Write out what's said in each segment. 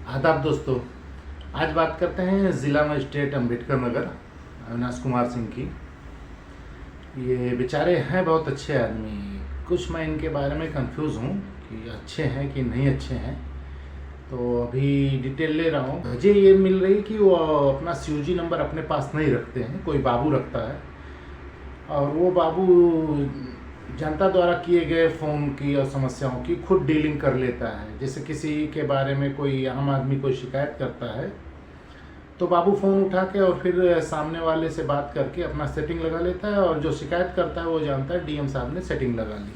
आदाब दोस्तों। आज बात करते हैं ज़िला मजिस्ट्रेट अम्बेडकर नगर अविनाश कुमार सिंह की। ये बेचारे हैं बहुत अच्छे आदमी। कुछ मैं इनके बारे में कंफ्यूज हूँ कि अच्छे हैं कि नहीं अच्छे हैं, तो अभी डिटेल ले रहा हूँ। मुझे ये मिल रही कि वो अपना CUG नंबर अपने पास नहीं रखते हैं, कोई बाबू रखता है और वो बाबू जनता द्वारा किए गए फ़ोन की और समस्याओं की खुद डीलिंग कर लेता है। जैसे किसी के बारे में कोई आम आदमी कोई शिकायत करता है तो बाबू फ़ोन उठा के और फिर सामने वाले से बात करके अपना सेटिंग लगा लेता है, और जो शिकायत करता है वो जानता है DM साहब ने सेटिंग लगा ली,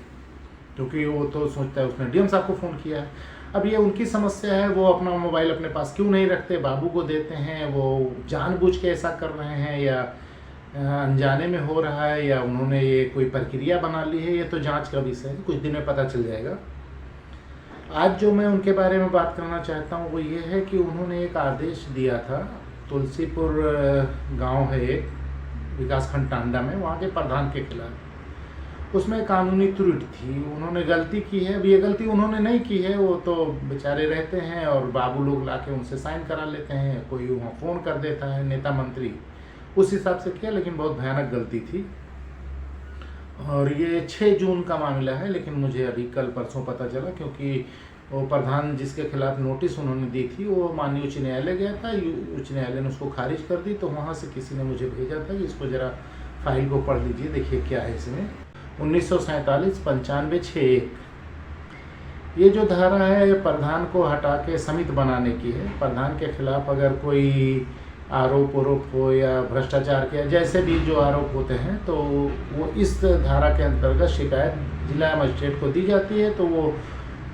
क्योंकि वो तो सोचता है उसने DM साहब को फ़ोन किया है। अब ये उनकी समस्या है, वो अपना मोबाइल अपने पास क्यों नहीं रखते, बाबू को देते हैं, वो जानबूझ के ऐसा कर रहे हैं या अनजाने में हो रहा है, या उन्होंने ये कोई प्रक्रिया बना ली है, ये तो जांच का विषय है, कुछ दिन में पता चल जाएगा। आज जो मैं उनके बारे में बात करना चाहता हूँ वो ये है कि उन्होंने एक आदेश दिया था। तुलसीपुर गांव है एक, विकासखंड टांडा में, वहाँ के प्रधान के खिलाफ उसमें कानूनी त्रुटि थी, उन्होंने गलती की है। अब ये गलती उन्होंने नहीं की है, वो तो बेचारे रहते हैं और बाबू लोग लाके उनसे साइन करा लेते हैं, कोई वहाँ फ़ोन कर देता है, नेता मंत्री, उस हिसाब से किया, लेकिन बहुत भयानक गलती थी। और ये 6 जून का मामला है, लेकिन मुझे अभी कल परसों पता चला, क्योंकि वो प्रधान जिसके खिलाफ नोटिस उन्होंने दी थी वो माननीय उच्च न्यायालय गया था, उच्च न्यायालय ने उसको खारिज कर दी। तो वहाँ से किसी ने मुझे भेजा था कि इसको ज़रा फाइल को पढ़ लीजिए, देखिए क्या है इसमें। 1947 9561 ये जो धारा है प्रधान को हटा के समिति बनाने की है। प्रधान के खिलाफ अगर कोई आरोप हो या भ्रष्टाचार के जैसे भी जो आरोप होते हैं, तो वो इस धारा के अंतर्गत शिकायत जिला मजिस्ट्रेट को दी जाती है। तो वो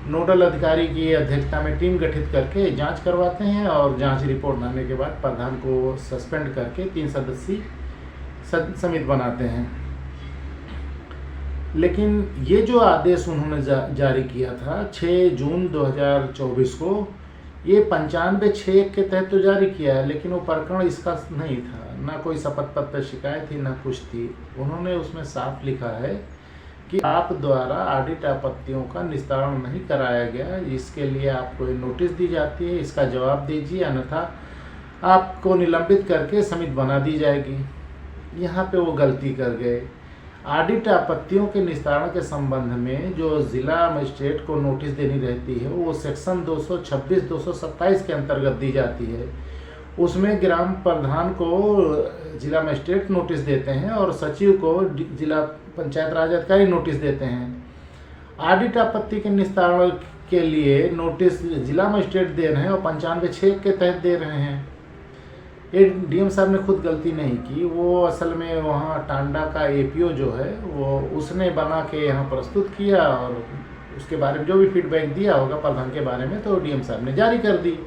नोडल अधिकारी की अध्यक्षता में टीम गठित करके जांच करवाते हैं, और जांच रिपोर्ट आने के बाद प्रधान को सस्पेंड करके 3 सदस्यीय समिति बनाते हैं। लेकिन ये जो आदेश उन्होंने जारी किया था 6 जून 2024 को, ये 9561 के तहत तो जारी किया है, लेकिन वो प्रकरण इसका नहीं था, ना कोई शपथ पत्र शिकायत थी, ना कुछ थी। उन्होंने उसमें साफ लिखा है कि आप द्वारा ऑडिट आपत्तियों का निस्तारण नहीं कराया गया, इसके लिए आपको नोटिस दी जाती है, इसका जवाब दीजिए, अन्यथा आपको निलंबित करके समिति बना दी जाएगी। यहाँ पे वो गलती कर गए। ऑडिट आपत्तियों के निस्तारण के संबंध में जो जिला मजिस्ट्रेट को नोटिस देनी रहती है वो सेक्शन 226 227 के अंतर्गत दी जाती है। उसमें ग्राम प्रधान को जिला मजिस्ट्रेट नोटिस देते हैं और सचिव को जिला पंचायत राज अधिकारी नोटिस देते हैं। ऑडिट आपत्ति के निस्तारण के लिए नोटिस जिला मजिस्ट्रेट दे रहे हैं और 9561 के तहत दे रहे हैं। ये DM साहब ने खुद गलती नहीं की, वो असल में वहाँ टांडा का APO जो है वो उसने बना के यहाँ प्रस्तुत किया, और उसके बारे में जो भी फीडबैक दिया होगा प्रधान के बारे में तो DM साहब ने जारी कर दी।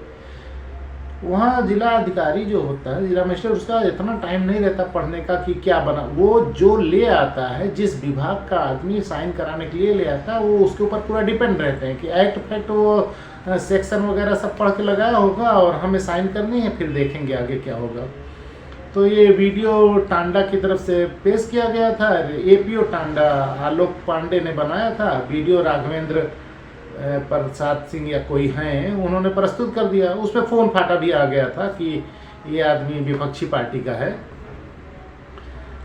वहाँ जिला अधिकारी जो होता है, जिला मजिस्ट्रेट, उसका इतना टाइम नहीं रहता पढ़ने का कि क्या बना। वो जो ले आता है, जिस विभाग का आदमी साइन कराने के लिए ले आता है, वो उसके ऊपर पूरा डिपेंड रहते हैं कि एक्ट फैक्ट वो सेक्शन वगैरह सब पढ़ के लगाया होगा और हमें साइन करनी है, फिर देखेंगे आगे क्या होगा। तो ये वीडियो टांडा की तरफ से पेश किया गया था, APO टांडा आलोक पांडे ने बनाया था, वीडियो राघवेंद्र प्रसाद सिंह या कोई हैं, उन्होंने प्रस्तुत कर दिया। उस पर फ़ोन फाटा भी आ गया था कि ये आदमी विपक्षी पार्टी का है।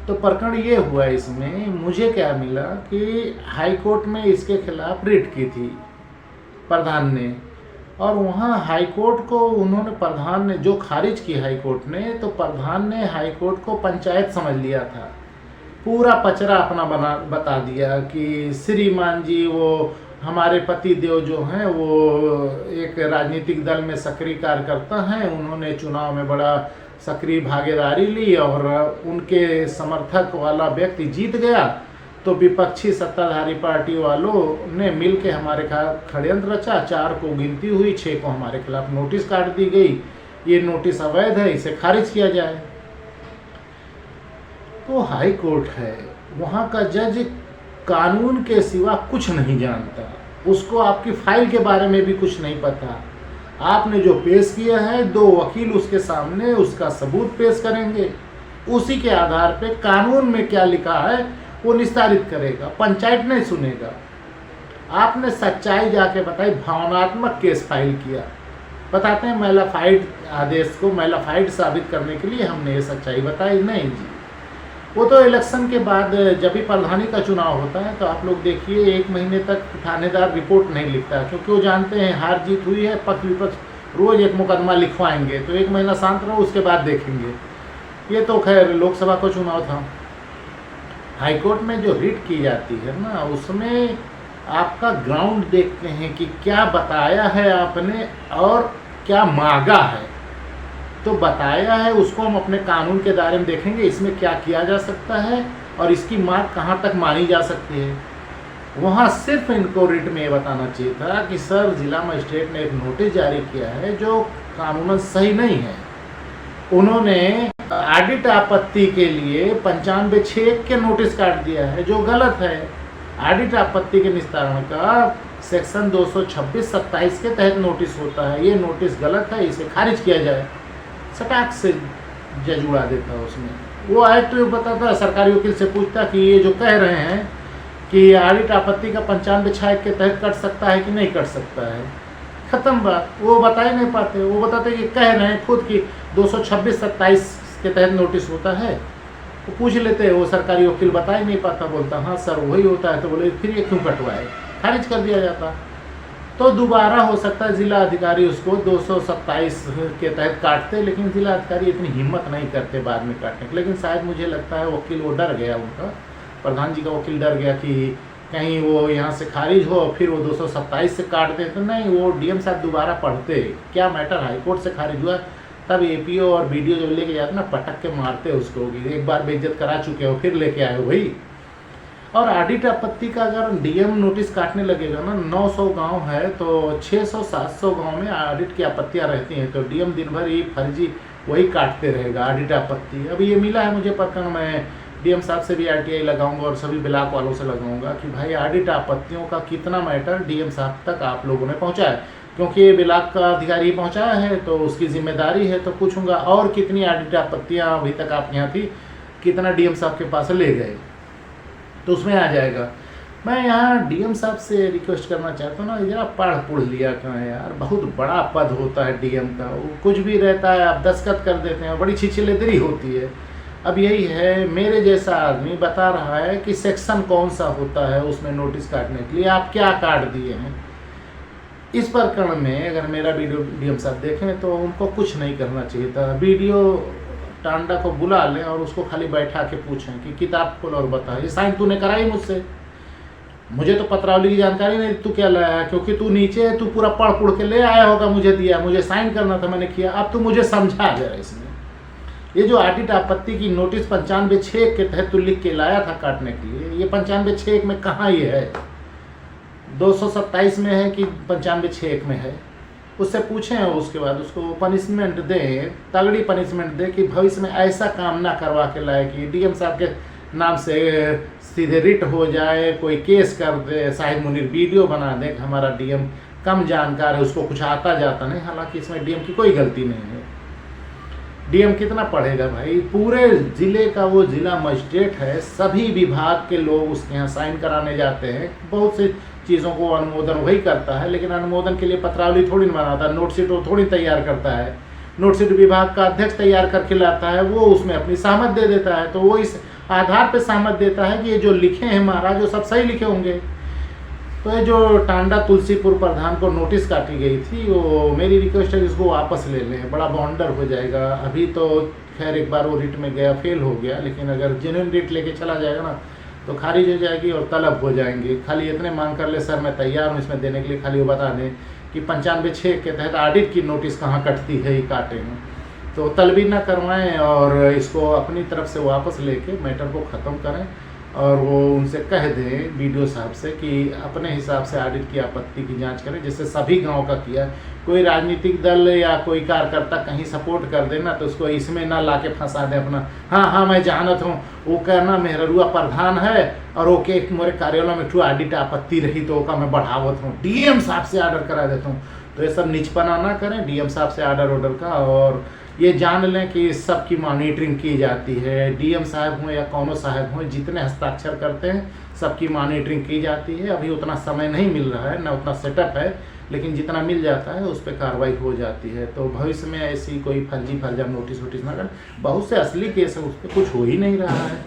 तो प्रकरण ये हुआ, इसमें मुझे क्या मिला कि हाई कोर्ट में इसके खिलाफ रिट की थी प्रधान ने, और वहाँ हाई कोर्ट को उन्होंने, प्रधान ने जो खारिज की हाई कोर्ट ने, तो प्रधान ने हाई कोर्ट को पंचायत समझ लिया था, पूरा पचरा अपना बता दिया कि श्रीमान जी वो हमारे पति देव जो हैं वो एक राजनीतिक दल में सक्रिय कार्यकर्ता हैं, उन्होंने चुनाव में बड़ा सक्रिय भागीदारी ली और उनके समर्थक वाला व्यक्ति जीत गया, तो विपक्षी सत्ताधारी पार्टी वालों ने मिल के हमारे खिलाफ षड्यंत्र रचा, 4 को गिनती हुई, 6 को हमारे खिलाफ नोटिस काट दी गई, ये नोटिस अवैध है, इसे खारिज किया जाए। तो हाई कोर्ट है, वहाँ का जज कानून के सिवा कुछ नहीं जानता, उसको आपकी फाइल के बारे में भी कुछ नहीं पता। आपने जो पेश किया है, 2 वकील उसके सामने उसका सबूत पेश करेंगे, उसी के आधार पे कानून में क्या लिखा है वो निस्तारित करेगा, पंचायत नहीं सुनेगा। आपने सच्चाई जाके बताई, भावनात्मक केस फाइल किया, बताते हैं मैलाफाइड आदेश को मैलाफाइड साबित करने के लिए हमने ये सच्चाई बताई। नहीं जी, वो तो इलेक्शन के बाद जब भी प्रधानी का चुनाव होता है तो आप लोग देखिए 1 महीने तक थानेदार रिपोर्ट नहीं लिखता, क्योंकि वो जानते हैं हार जीत हुई है, पक्ष विपक्ष रोज एक मुकदमा लिखवाएंगे, तो 1 महीना शांत रहो, उसके बाद देखेंगे। ये तो खैर लोकसभा का चुनाव था। हाईकोर्ट में जो रिट की जाती है ना, उसमें आपका ग्राउंड देखते हैं कि क्या बताया है आपने और क्या मांगा है। तो बताया है उसको हम अपने कानून के दायरे में देखेंगे, इसमें क्या किया जा सकता है और इसकी मांग कहाँ तक मानी जा सकती है। वहाँ सिर्फ इनको रिट में ये बताना चाहिए था कि सर जिला मजिस्ट्रेट ने एक नोटिस जारी किया है जो कानूनन सही नहीं है। उन्होंने ऑडिट आपत्ति के लिए 95(6) के नोटिस काट दिया है, जो गलत है। ऑडिट आपत्ति के निस्तारण का सेक्शन 226(27) के तहत नोटिस होता है, ये नोटिस गलत है, इसे खारिज किया जाए। सटाक से जज उड़ा देता है उसमें। वो आए तो बताता, सरकारी वकील से पूछता कि ये जो कह रहे हैं कि ऑडिट आपत्ति का 95(6) के तहत कट सकता है कि नहीं कट सकता है, खत्म बात। वो बता ही नहीं पाते, वो बताते कि कह रहे हैं खुद कि 226(27) के तहत नोटिस होता है। वो पूछ लेते हैं, वो सरकारी वकील बता ही नहीं पाता, बोलता हाँ सर वही होता है। तो बोले फिर ये क्यों कटवाए, खारिज कर दिया जाता। तो दोबारा हो सकता है जिला अधिकारी उसको 227 के तहत काटते, लेकिन जिला अधिकारी इतनी हिम्मत नहीं करते बाद में काटने की। लेकिन शायद मुझे लगता है वकील वो डर गया, उनका प्रधान जी का वकील डर गया कि कहीं वो यहाँ से खारिज हो फिर वो 227 से काट दे। तो नहीं, वो डीएम साहब दोबारा पढ़ते क्या मैटर हाईकोर्ट से खारिज हुआ, तब एपीओ और बीडीओ जब लेके जाते ना पटक के मारते उसको, एक बार बेइज्जत करा चुके हो फिर लेके आए हो भाई। और ऑडिट आपत्ति का अगर डीएम नोटिस काटने लगेगा ना, 900 गांव है तो 600-700 गांव में ऑडिट की आपत्तियां रहती हैं, तो डीएम दिन भर ये फर्जी वही काटते रहेगा ऑडिट आपत्ति। अभी ये मिला है मुझे प्रकरण, मैं डीएम साहब से भी आरटीआई लगाऊंगा और सभी ब्लॉक वालों से लगाऊंगा कि भाई ऑडिट आपत्तियों का कितना मैटर डीएम साहब तक आप लोगों ने पहुँचाया, क्योंकि ये ब्लॉक का अधिकारी पहुँचाया है तो उसकी जिम्मेदारी है। तो पूछूंगा और कितनी ऑडिट आपत्तियाँ अभी तक आप यहाँ थी, कितना डीएम साहब के पास ले गए, तो उसमें आ जाएगा। मैं यहाँ डीएम साहब से रिक्वेस्ट करना चाहता हूँ ना, जरा पढ़ लिया करें यार, बहुत बड़ा पद होता है डीएम का, वो कुछ भी रहता है आप दस्तखत कर देते हैं, बड़ी छिछलेदरी होती है। अब यही है, मेरे जैसा आदमी बता रहा है कि सेक्शन कौन सा होता है उसमें नोटिस काटने के लिए, आप क्या काट दिए हैं। इस प्रकरण में अगर मेरा वीडियो डीएम साहब देखें तो उनको कुछ नहीं करना चाहिए था, वीडियो टांडा को बुला लें और उसको खाली बैठा के पूछें कि किताब खोल और बता, ये साइन तूने कराई मुझसे, मुझे तो पत्रावली की जानकारी नहीं, तू क्या लाया है, क्योंकि तू नीचे है, तू पूरा पढ़ के ले आया होगा, मुझे दिया, मुझे साइन करना था, मैंने किया। अब तू मुझे समझा जरा इसमें, ये जो ऑडिट आपत्ति की नोटिस 95(6) के तहत तू लिख के लाया था काटने के लिए, ये 95(6) में कहाँ ये है, 227 में है कि 95(6) में है, उससे पूछें और उसके बाद उसको पनिशमेंट दें, तगड़ी पनिशमेंट दें कि भविष्य में ऐसा काम ना करवा के लाए कि डीएम साहब के नाम से सीधे रिट हो जाए, कोई केस कर दे, साहिब मुनीर वीडियो बना दे कि हमारा डीएम कम जानकार है, उसको कुछ आता जाता नहीं। हालांकि इसमें डीएम की कोई गलती नहीं है, डीएम कितना पढ़ेगा भाई, पूरे जिले का वो जिला मजिस्ट्रेट है, सभी विभाग के लोग उसके यहाँ साइन कराने जाते हैं, बहुत सी चीज़ों को अनुमोदन वही करता है, लेकिन अनुमोदन के लिए पत्रावली थोड़ी ना बनाता है, नोटशीट वो थोड़ी तैयार करता है, नोटशीट विभाग का अध्यक्ष तैयार करके लाता है, वो उसमें अपनी सहमत दे देता है। तो वो इस आधार पे सहमत देता है कि ये जो लिखे हैं महाराज वो सब सही लिखे होंगे। तो ये जो टांडा तुलसीपुर प्रधान को नोटिस काटी गई थी, वो मेरी रिक्वेस्ट है कि उसको वापस ले लें, बड़ा बॉन्डर हो जाएगा। अभी तो खैर एक बार वो रिट में गया, फेल हो गया, लेकिन अगर जेन्युइन रिट लेके चला जाएगा ना तो खारिज हो जाएगी और तलब हो जाएंगे। खाली इतने मांग कर ले सर मैं तैयार हूँ इसमें देने के लिए, खाली वो बता दें कि 95(6) के तहत ऑडिट की नोटिस कहाँ कटती है, ये काटेंगे, तो तलबी ना करवाएं और इसको अपनी तरफ से वापस लेके मैटर को ख़त्म करें। और वो उनसे कह दें वीडियो साहब से कि अपने हिसाब से ऑडिट की आपत्ति की जांच करें, जैसे सभी गांव का किया। कोई राजनीतिक दल या कोई कार्यकर्ता कहीं सपोर्ट कर देना तो उसको इसमें ना ला के फंसा दे अपना, हाँ मैं जानत हूँ वो कहना मेहरुआ प्रधान है और ओके मोरे कार्यालय में ऑडिट आपत्ति रही तो ओका मैं बढ़ावत हूँ, डीएम साहब से ऑर्डर करा देता हूँ। तो ये सब निचपना ना करें डीएम साहब से ऑर्डर का, और ये जान लें कि सबकी मॉनिटरिंग की जाती है, डीएम साहब हों या कौनो साहब हों, जितने हस्ताक्षर करते हैं सबकी मॉनिटरिंग की जाती है। अभी उतना समय नहीं मिल रहा है, ना उतना सेटअप है, लेकिन जितना मिल जाता है उस पर कार्रवाई हो जाती है। तो भविष्य में ऐसी कोई फर्जी फर्जा नोटिस वोटिस ना करें। बहुत से असली केस है, उस पर कुछ हो ही नहीं रहा है,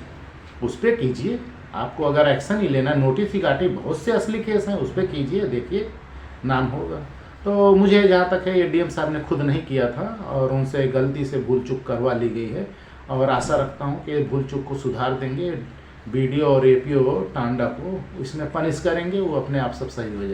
उस पर कीजिए। आपको अगर एक्शन ही लेना, नोटिस ही काटे, बहुत से असली केस हैं, उस पर कीजिए, देखिए नाम होगा। तो मुझे जहाँ तक है एडीएम साहब ने खुद नहीं किया था और उनसे गलती से भूल चूक करवा ली गई है, और आशा रखता हूँ कि भूल चूक को सुधार देंगे। बीडीओ और एपीओ टांडा को इसमें पनिश करेंगे, वो अपने आप सब सही हो जाए।